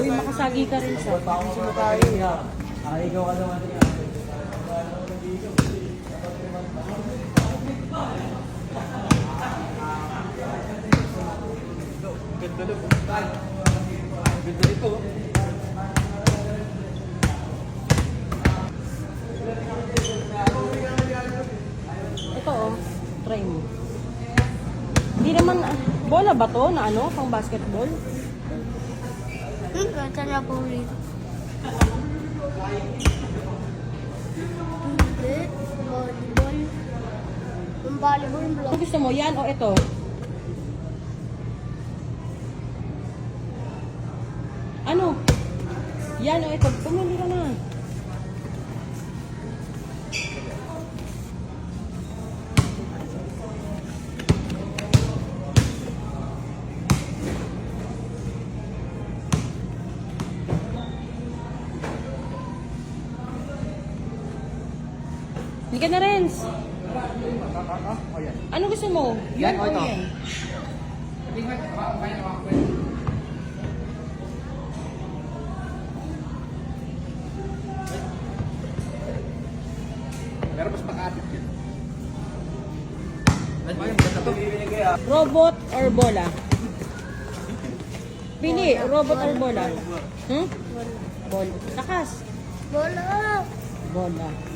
Uy, makasagi ka rin sa. Sino tayo? Ikaw ka naman. Ganda na po. Ganda ito. Ito oh, try mo. Hindi naman, bola ba to na ano, pang basketball? Ganda na po rin. Hindi. Volleyball. Yung volleyball Ano block. gusto mo, yan o ito? Ano? Yan o ito. Pumili ka na. Hindi ka na, Renz. Ano gusto mo? Yan o ito? yan? Pero mas makapit yun. Robot or bola? Pili, robot or bola? Hmm? Bola. Lakas. Bola. Bola.